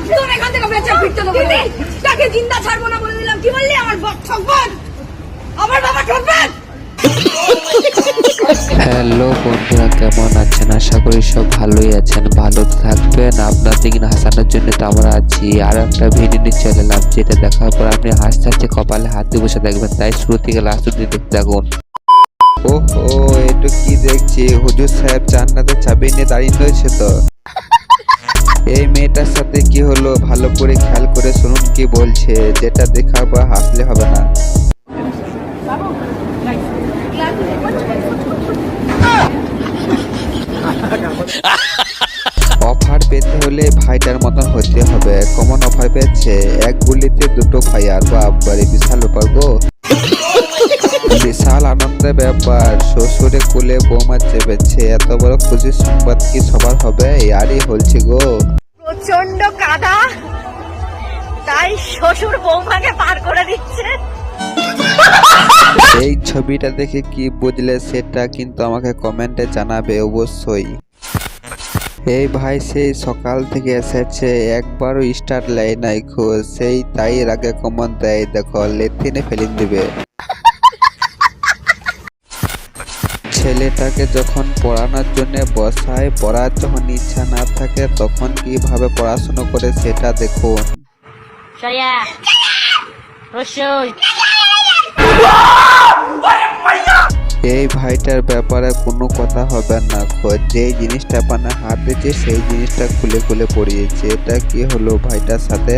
একদম এখান থেকে বেঁচে ফিরতে দেবো না। তাকে জিন্দা ছাড়বো না বলে দিলাম। কি বললি? আমার বাবা ঠকবেন, আমার বাবা ঠকবেন। হ্যালো বন্ধুরা, কেমন আছেন? আশা করি সব ভালোই আছেন, ভালো থাকবেন। আপনাদের হাসানোর জন্য তো আমরা আছি। আর একটা ভিডিও নিয়ে চলে এলাম, যেটা দেখার পর আপনি হাসতে হাসতে কপালে হাত দিয়ে বসে দেখবেন। তাই শুরু থেকে লাস্ট অব্দি দেখতে থাকুন। ওহো, একটু কি দেখছি? হুজুর সাহেব জান্নাতের চাবি নিয়ে দাঁড়িয়ে রয়েছে তো। এই মেয়েটার সাথে কি হলো ভালো করে খেয়াল করে শুনুন কি বলছে, যেটা দেখার পর হাসলে হবে না। অফার পেতে হলে ভাইটার মতন হতে হবে। কমন অফার পেয়েছে, এক গুলিতে দুটো ফায়ার। বাবারে, বিশাল ব্যাপার গো, বিশাল আনন্দের ব্যাপার। শ্বশুরে কোলে বৌমা চেপেছে, এত বড় খুশির সংবাদ কি সবার হবে? আরই হলছে গো। প্রচন্ড কাদা, তাই শ্বশুর বৌমাকে পার করে দিচ্ছে। এই ছবিটা দেখে কি বুঝলে সেটা কিন্তু আমাকে কমেন্টে জানাবে অবশ্যই। এই ভাই সেই সকাল থেকে এসেছে, একবারও স্টার্ট লাই নাই খো, সেই তাই আগে কমেন্ট দেয়। দেখো, লেথিনে ফেলে দিবে। ছেলেটাকে যখন পড়ানোর জন্য বসায়, পড়ার যখন ইচ্ছা না থাকে তখন কিভাবে পড়াশোনা করে সেটা দেখুন। এই ভাইটার ব্যাপারে কোনো কথা হবে না, যে জিনিসটা আপনার হাত দিয়েছে সেই জিনিসটা খুলে খুলে পড়িয়েছে। এটা কি হলো ভাইটার সাথে?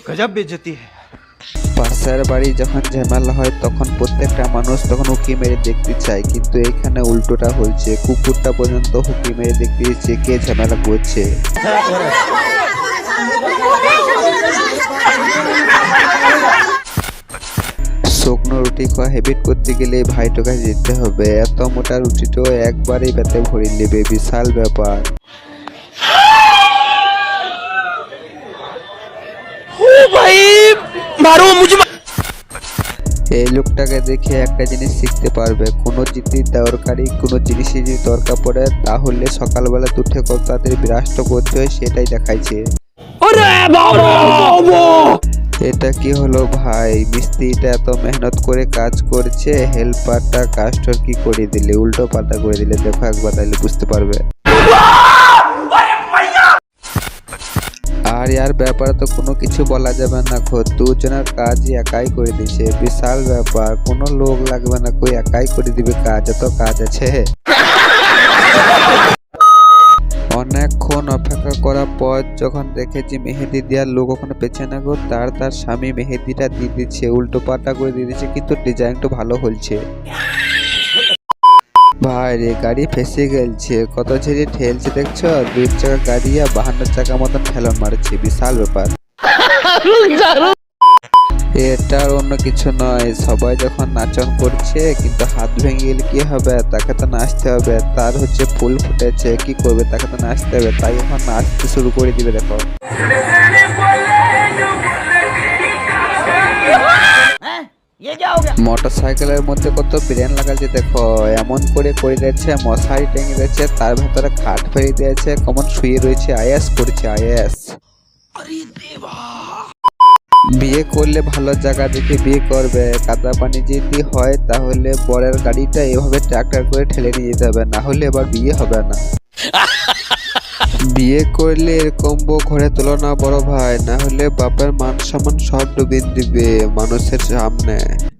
गजब बेइज्जती है। পাশের বাড়ি যখন ঝামেলা হয় তখন প্রত্যেকটা মানুষ তখন হুকি মেরে দেখতে চায়, কিন্তু এখানে উল্টোটা হচ্ছে। কুকুরটা পর্যন্ত হুকি মেরে দেখতে দিচ্ছে কে ঝামেলা করছে। শুকনো রুটি খাওয়া হ্যাবিট করতে গেলে ভাইটোর কাছে যেতে হবে। এত মোটা রুটিটাও একবারেই পেটে ভরে নেবে, বিশাল ব্যাপার। এই লোকটাকে দেখে একটা জিনিস শিখতে পারবে, কোনো যদি দরকারি কোনো জিনিসের যদি দরকার পড়ে তাহলে সকালবেলা উঠে কত তাড়াতাড়ি বিরাষ্ট করতে হয় সেটাই দেখাইছে। এটা কি হলো ভাই? মিস্ত্রিটা এত মেহনত করে কাজ করছে, হেল্পারটা কাজটা কি করে দিলে, উল্টো পাল্টা করে দিলে। দেখো একবার, তাহলে বুঝতে পারবে। আর ইয়ার ব্যাপারে তো কোনো কিছু বলা যাবে না, দুজনের কাজই একাই করে দিচ্ছে, বিশাল ব্যাপার। কোনো লোক লাগবে না, কই একাই করে দিবে কাজ, এত কাজ আছে। অনেকক্ষণ অপেক্ষা করার পর যখন দেখেছি মেহেদি দেওয়ার লোক ওখানে পেছে না গো, তার স্বামী মেহেদিটা দিয়ে দিচ্ছে, উল্টো পাল্টা করে দিয়ে দিচ্ছে, কিন্তু ডিজাইনটা ভালো হলছে। ভাই রে, গাড়ি ফেসে গেলছে, কত ছেড়ে ঠেলছে দেখছো। 2 চাকা গাড়ি আর 52 চাকা মতন ঠেলন মারছে, বিশাল ব্যাপার। এটার অন্য কিছু নয়, সবাই যখন নাচন করছে কিন্তু হাত ভেঙে গেলে কি হবে? তাকে তো নাচতে হবে। তার হচ্ছে ফুল ফুটেছে, কি করবে? তাকে তো নাচতে হবে, তাই এখন নাচতে শুরু করে দিবে। দেখো, মোটর সাইকেলের মধ্যে কত ব্রেন লাগাচ্ছে। দেখো, এমন করে দিয়েছে, মশারি টেঙে দিয়েছে, তার ভেতরে খাট ফেলে দিয়েছে, কেমন শুয়ে রয়েছে, আয়াস করছে আয়াস। বিয়ে করলে ভালো জায়গা দেখে বিয়ে করবে। কাদা পানি যদি হয় তাহলে বরের গাড়িটা এভাবে ট্রাক্টর করে ঠেলে নিয়ে যেতে হবে, না হলে এবার বিয়ে হবে না। বিয়ে করলে এরকম বউ ঘরে তোলো না বড় ভাই, না হলে বাপের মান সম্মান সব ডুবিয়ে দিবে মানুষের সামনে।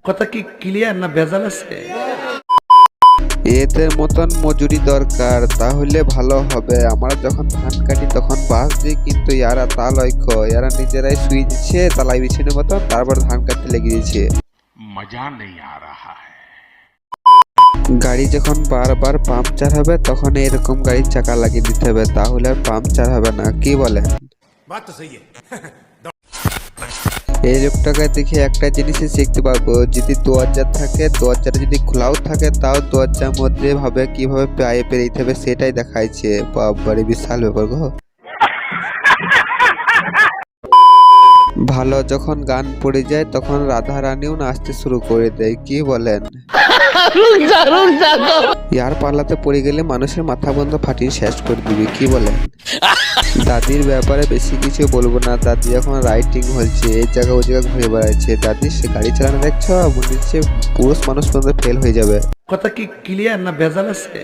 কথা কি ক্লিয়ার না ভেজাল আছে? এদের মতন মজুরি দরকার, তাহলে ভালো হবে। আমরা যখন ধান কাটি তখন বাস দিই, কিন্তু ইয়ারা তা লক্ষ্য, এরা নিজেরাই শুয়ে দিচ্ছে তালাই বিছিনের মতন, তারপর ধান কাটতে লেগে দিচ্ছে। मजा नहीं आ रहा है। গাড়ি যখন বারবার পাংচার হবে তখন এরকম গাড়ির চাকা লাগিয়ে দিতে হবে, তাহলে আর পাংচার হবে না। কি বলেন? बात तो सही है। এই লোকটাকে দেখে একটা জিনিসই শিখতে পারবো, যদি দরজা থাকে, দরজাটা যদি খোলাও থাকে তাও দরজার মধ্যে ভাবে কিভাবে পায়ে পেরিয়ে হবে সেটাই দেখাইছে। বাবারে, বিশাল ব্যাপার গো। ভালো যখন গান পড়ে যায় তখন রাধা রানীও নাচতে শুরু করে দেয়, কি বলেন? ইয়ার পাল্লাতে পড়ে গেলে মানুষের মাথা বন্ধ ফাটিয়ে শেষ করে দিবে, কি বলেন? দাদির ব্যাপারে বেশি কিছু বলবো না। দাদি এখন রাইটিং হচ্ছে, এই জায়গা ওই জায়গা ঘুরে বেড়াচ্ছে। দাদি সে গাড়ি চালানো দেখছো, মনে হচ্ছে পুরুষ মানুষ পর্যন্ত ফেল হয়ে যাবে। কথা কি ক্লিয়ার না ভেজাল আছে?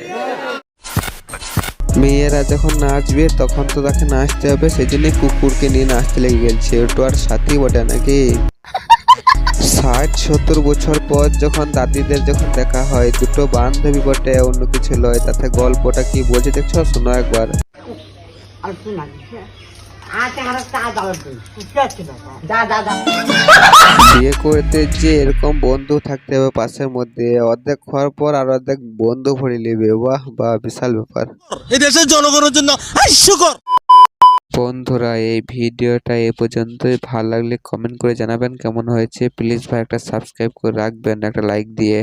মেয়েরা যখন নাচবে তখন তো তাকে নাচতে হবে, সেই জন্য কুকুরকে নিয়ে নাচতে লেগে গেছে। ওটা আর সাথী বটে নাকি? 60-70 বছর পর যখন দাদিদের যখন দেখা হয়, দুটো বান্ধবী বটে, অন্য কিছু লয়। তাতে গল্পটা কি বলছে দেখছো, শোনো একবার। বিয়ে করতে যে এরকম বন্ধু থাকতে হবে পাশের মধ্যে, অর্ধেক খাওয়ার পর আর অর্ধেক বন্ধু ভরে নেবে। বাহ বাহ, বিশাল ব্যাপার। এই দেশের জনগণের জন্য হাস্যকর। বন্ধুরা, এই ভিডিওটা এ পর্যন্তই। ভালো লাগলে কমেন্ট করে জানাবেন কেমন হয়েছে। প্লিজ ভাই একটা সাবস্ক্রাইব করে রাখবেন, একটা লাইক দিয়ে।